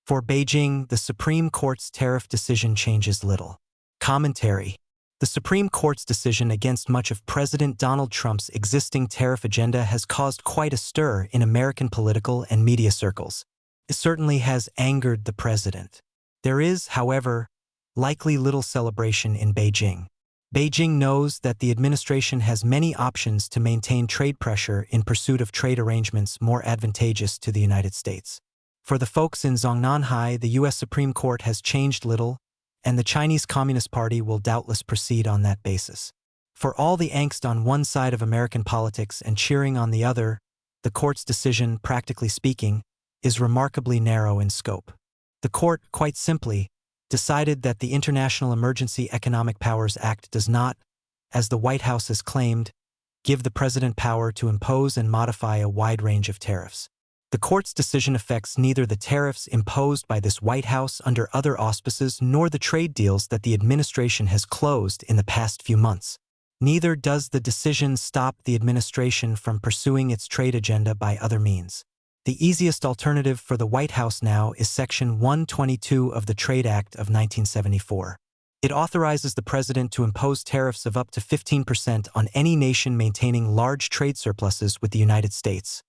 For Beijing, the Supreme Court's tariff decision changes little. Commentary. The Supreme Court's decision against much of President Donald Trump's existing tariff agenda has caused quite a stir in American political and media circles. It certainly has angered the president. There is, however, likely little celebration in Beijing. Beijing knows that the administration has many options to maintain trade pressure in pursuit of trade arrangements more advantageous to the United States. For the folks in Zhongnanhai, the U.S. Supreme Court has changed little, and the Chinese Communist Party will doubtless proceed on that basis. For all the angst on one side of American politics and cheering on the other, the court's decision, practically speaking, is remarkably narrow in scope. The court, quite simply, decided that the International Emergency Economic Powers Act does not, as the White House has claimed, give the president power to impose and modify a wide range of tariffs. The court's decision affects neither the tariffs imposed by this White House under other auspices nor the trade deals that the administration has closed in the past few months. Neither does the decision stop the administration from pursuing its trade agenda by other means. The easiest alternative for the White House now is Section 122 of the Trade Act of 1974. It authorizes the president to impose tariffs of up to 15% on any nation maintaining large trade surpluses with the United States,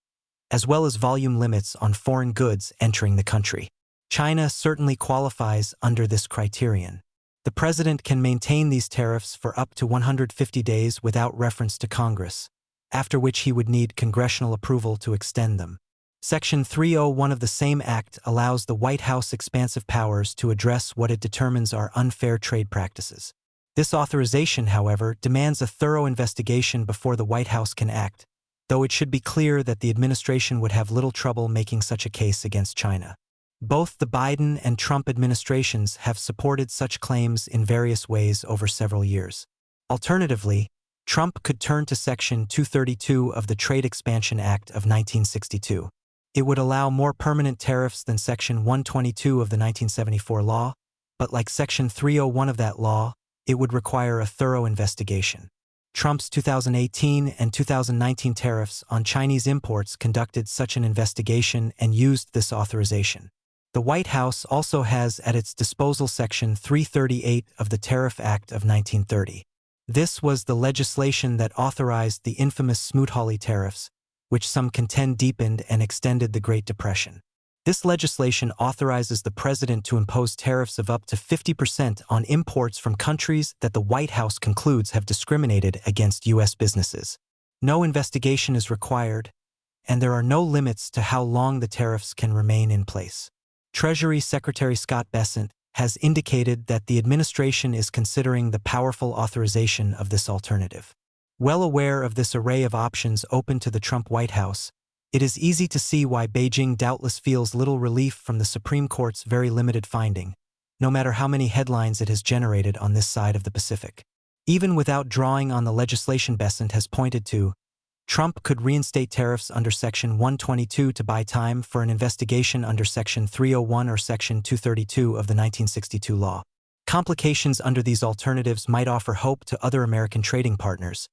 as well as volume limits on foreign goods entering the country. China certainly qualifies under this criterion. The president can maintain these tariffs for up to 150 days without reference to Congress, after which he would need congressional approval to extend them. Section 301 of the same act allows the White House expansive powers to address what it determines are unfair trade practices. This authorization, however, demands a thorough investigation before the White House can act, though it should be clear that the administration would have little trouble making such a case against China. Both the Biden and Trump administrations have supported such claims in various ways over several years. Alternatively, Trump could turn to Section 232 of the Trade Expansion Act of 1962. It would allow more permanent tariffs than Section 122 of the 1974 law, but like Section 301 of that law, it would require a thorough investigation. Trump's 2018 and 2019 tariffs on Chinese imports conducted such an investigation and used this authorization. The White House also has at its disposal Section 338 of the Tariff Act of 1930. This was the legislation that authorized the infamous Smoot-Hawley tariffs, which some contend deepened and extended the Great Depression. This legislation authorizes the president to impose tariffs of up to 50% on imports from countries that the White House concludes have discriminated against U.S. businesses. No investigation is required, and there are no limits to how long the tariffs can remain in place. Treasury Secretary Scott Bessent has indicated that the administration is considering the powerful authorization of this alternative. Well aware of this array of options open to the Trump White House, it is easy to see why Beijing doubtless feels little relief from the Supreme Court's very limited finding, no matter how many headlines it has generated on this side of the Pacific. Even without drawing on the legislation Bessent has pointed to, Trump could reinstate tariffs under Section 122 to buy time for an investigation under Section 301 or Section 232 of the 1962 law. Complications under these alternatives might offer hope to other American trading partners,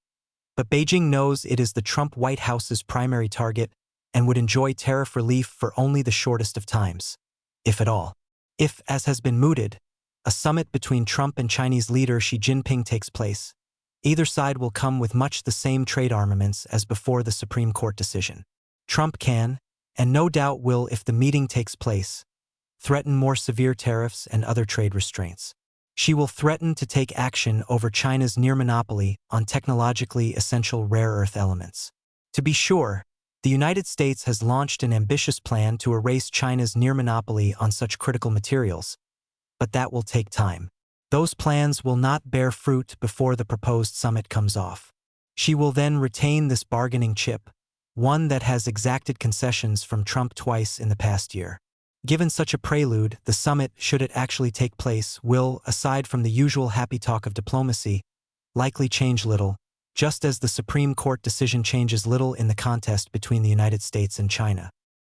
but Beijing knows it is the Trump White House's primary target and would enjoy tariff relief for only the shortest of times, if at all. If, as has been mooted, a summit between Trump and Chinese leader Xi Jinping takes place, either side will come with much the same trade armaments as before the Supreme Court decision. Trump can, and no doubt will if the meeting takes place, threaten more severe tariffs and other trade restraints. Xi will threaten to take action over China's near monopoly on technologically essential rare earth elements. To be sure, the United States has launched an ambitious plan to erase China's near monopoly on such critical materials, but that will take time. Those plans will not bear fruit before the proposed summit comes off. Xi will then retain this bargaining chip, one that has exacted concessions from Trump twice in the past year. Given such a prelude, the summit, should it actually take place, will, aside from the usual happy talk of diplomacy, likely change little, just as the Supreme Court decision changes little in the contest between the United States and China.